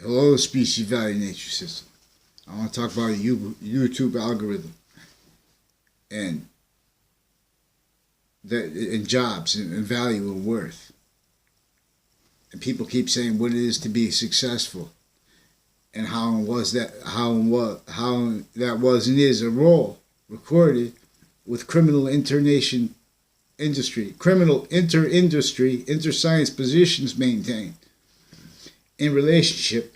Hello, species value nature system. I want to talk about a YouTube algorithm and jobs and value and worth. And people keep saying what it is to be successful, and how that was and is a role recorded with criminal inter-science positions maintained in relationship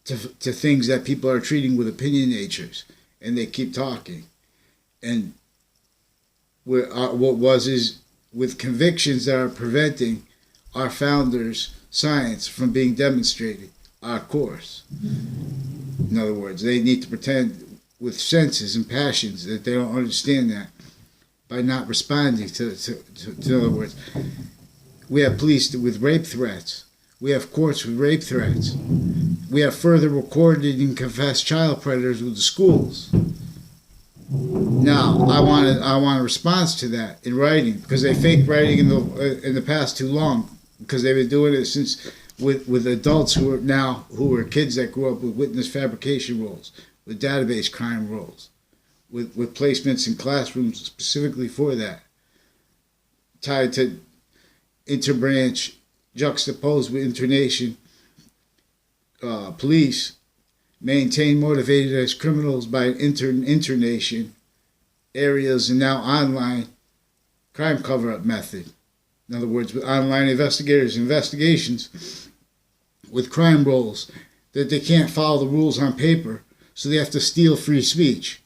to things that people are treating with opinion natures, and they keep talking. And what was is with convictions that are preventing our founders' science from being demonstrated, our course. In other words, they need to pretend with senses and passions that they don't understand that by not responding to in other words, we have police with rape threats. We have courts with rape threats. We have further recorded and confessed child predators with the schools. Now, I want a response to that in writing, because they faked writing in the past too long, because they've been doing it since with adults who are kids that grew up with witness fabrication roles, with database crime roles, with placements in classrooms specifically for that, tied to interbranch, juxtaposed with internation, police, maintained motivated as criminals by internation areas, and now online crime cover-up method. In other words, with online investigations with crime roles that they can't follow the rules on paper, so they have to steal free speech,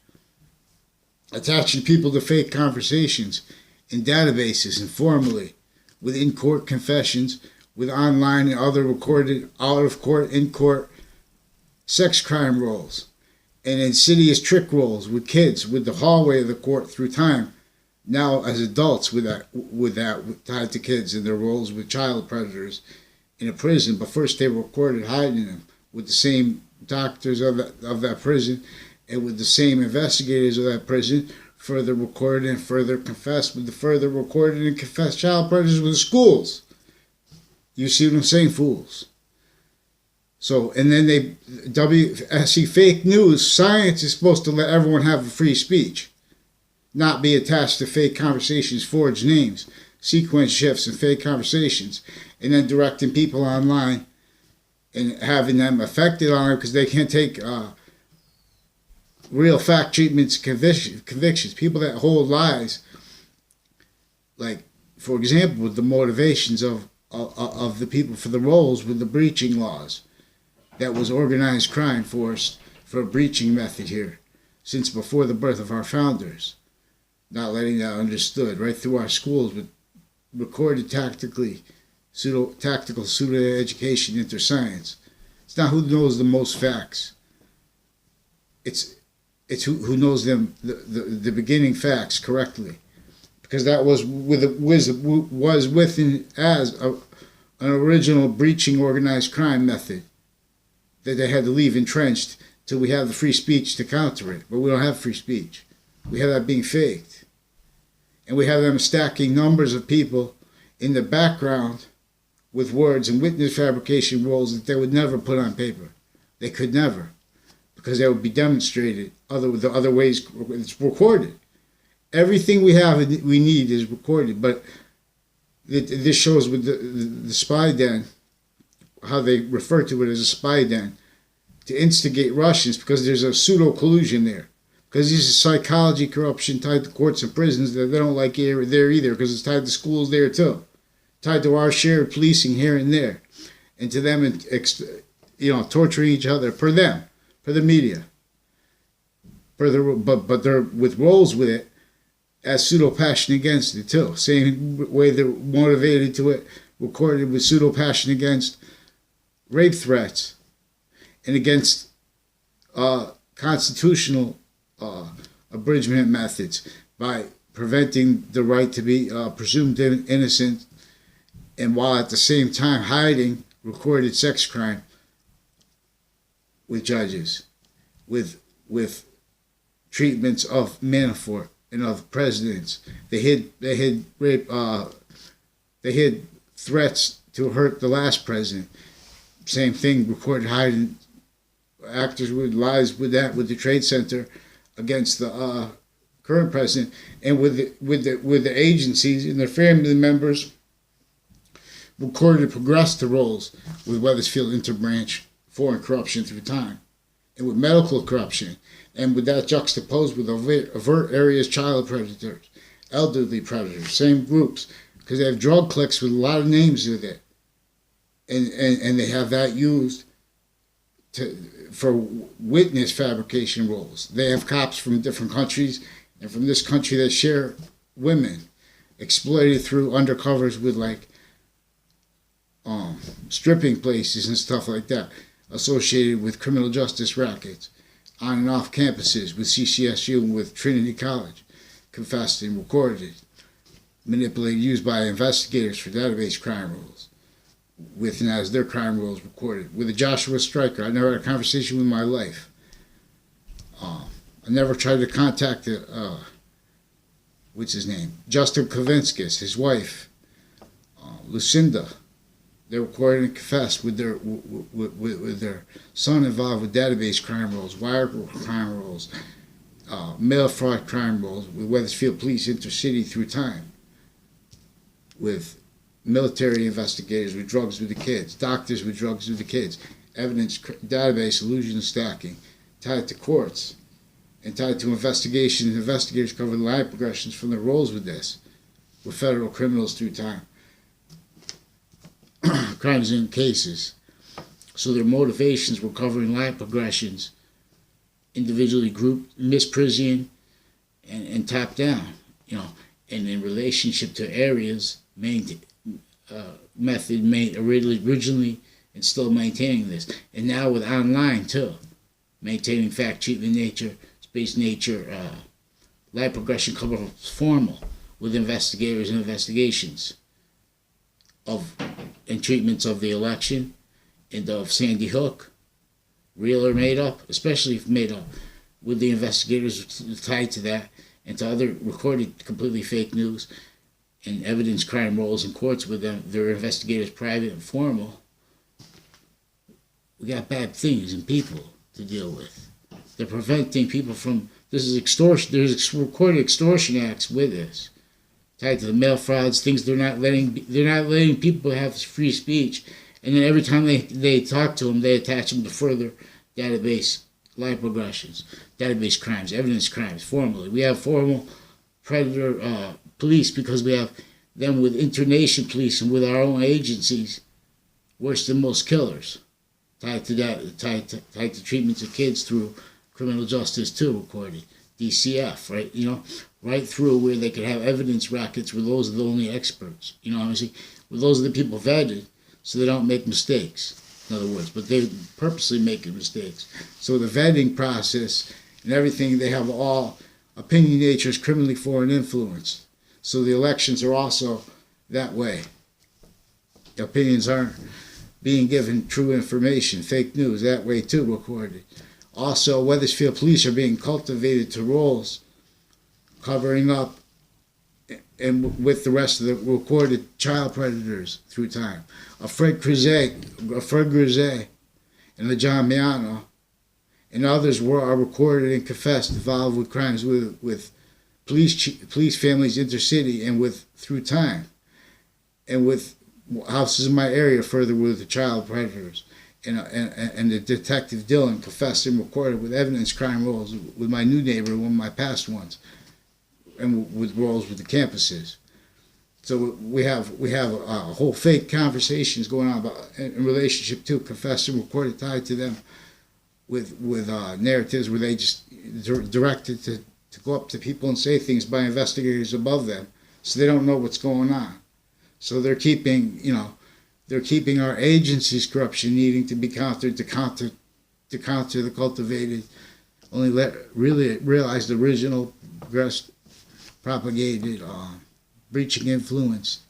attaching people to fake conversations in databases informally, with in-court confessions, with online and other recorded out-of-court, in-court sex crime roles, and insidious trick roles with kids, with the hallway of the court through time, now as adults with that tied to kids and their roles with child predators in a prison. But first they were recorded hiding them with the same doctors of that prison and with the same investigators of that prison, further recorded and further confessed with the further recorded and confessed child predators with the schools. You see what I'm saying, fools? So, and then WSC fake news, science is supposed to let everyone have a free speech, not be attached to fake conversations, forged names, sequence shifts, and fake conversations, and then directing people online and having them affected on it because they can't take real fact treatments, convictions. People that hold lies, like, for example, with the motivations of the people for the roles with the breaching laws. That was organized crime forced for a breaching method here since before the birth of our founders. Not letting that understood right through our schools with recorded tactical pseudo-education into science. It's not who knows the most facts. It's who knows them the beginning facts correctly, because that was within as an original breaching organized crime method that they had to leave entrenched till we have the free speech to counter it. But we don't have free speech. We have that being faked. And we have them stacking numbers of people in the background with words and witness fabrication roles that they would never put on paper. They could never, because they would be demonstrated the other ways. It's recorded. Everything we need is recorded. But this shows with the spy den, how they refer to it as a spy den, to instigate Russians, because there's a pseudo collusion there. Because this is psychology corruption tied to courts and prisons that they don't like here or there either, because it's tied to schools there too, tied to our shared policing here and there, and to them, torturing each other for them, for the media, but they're with roles with it as pseudo passion against it too. Same way they're motivated to it, recorded with pseudo passion against rape threats and against constitutional abridgment methods by preventing the right to be presumed innocent, and while at the same time hiding recorded sex crime with judges, with treatments of Manafort and of presidents. They hid rape. They hid threats to hurt the last president. Same thing, recorded hiding actors with lies with the Trade Center against the current president, and with the agencies and their family members recorded to progress the roles with Weathersfield interbranch foreign corruption through time, and with medical corruption, and with that juxtaposed with overt areas child predators, elderly predators, same groups, because they have drug cliques with a lot of names with it, and they have that used for witness fabrication roles. They have cops from different countries and from this country that share women, exploited through undercovers with like stripping places and stuff like that, associated with criminal justice rackets on and off campuses with CCSU and with Trinity College, confessed and recorded, manipulated, used by investigators for database crime rules, with and as their crime rules recorded. With a Joshua Stryker, I never had a conversation with my life. I never tried to contact what's his name? Justin Kavinskis, his wife, Lucinda. They recorded and confessed with their son involved with database crime rules, wire crime rules, mail fraud crime rules, with Weathersfield Police Intercity through time, with military investigators with drugs with the kids, doctors with drugs with the kids, evidence database illusion stacking, tied to courts, and tied to investigations. Investigators cover the line progressions from their roles with this, with federal criminals through time, crimes and cases. So their motivations were covering line progressions, individually grouped, misprision, and top down, and in relationship to areas, originally and still maintaining this. And now with online too, maintaining fact, treatment, nature, space, nature, line progression covers formal with investigators and investigations of and treatments of the election and of Sandy Hook, real or made up, especially if made up, with the investigators tied to that and to other recorded completely fake news and evidence crime roles in courts with them, their investigators private and formal. We got bad things and people to deal with. They're preventing people from, this is extortion, there's recorded extortion acts with this, tied to the mail frauds, things they're not letting people have free speech, and then every time they talk to them, they attach them to further database line progressions, database crimes, evidence crimes, formally. We have formal predator police because we have them with internation police and with our own agencies, worse than most killers, tied to that, tied to treatments of kids through criminal justice too, recorded, DCF, right? Right through where they could have evidence rackets where those are the only experts, obviously, where those are the people vetted so they don't make mistakes, in other words, but they're purposely making mistakes. So the vetting process and everything, they have all opinion nature is criminally foreign influence. So the elections are also that way. The opinions aren't being given true information, fake news, that way too, recorded. Also, Weathersfield police are being cultivated to roles, covering up and with the rest of the recorded child predators through time. Fred Grisey, and the John Miano, and others are recorded and confessed involved with crimes with police families intercity and with through time, and with houses in my area further with the child predators. And the detective Dylan confessed and recorded with evidence crime roles with my new neighbor, one of my past ones, and with roles with the campuses. So we have a whole fake conversations going on about in relationship to confessed and recorded tied to them with narratives where they just directed to go up to people and say things by investigators above them, so they don't know what's going on. So they're keeping our agency's corruption needing to be countered to counter the cultivated, only really realize the original progressed, propagated, breaching influence,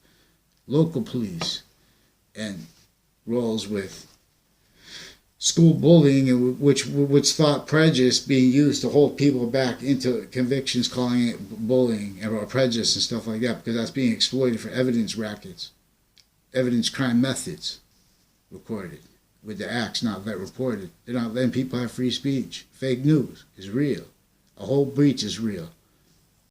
local police, and roles with school bullying, which thought prejudice being used to hold people back into convictions, calling it bullying or prejudice and stuff like that, because that's being exploited for evidence rackets, evidence crime methods, recorded with the acts not let reported. They're not letting people have free speech. Fake news is real. A whole breach is real.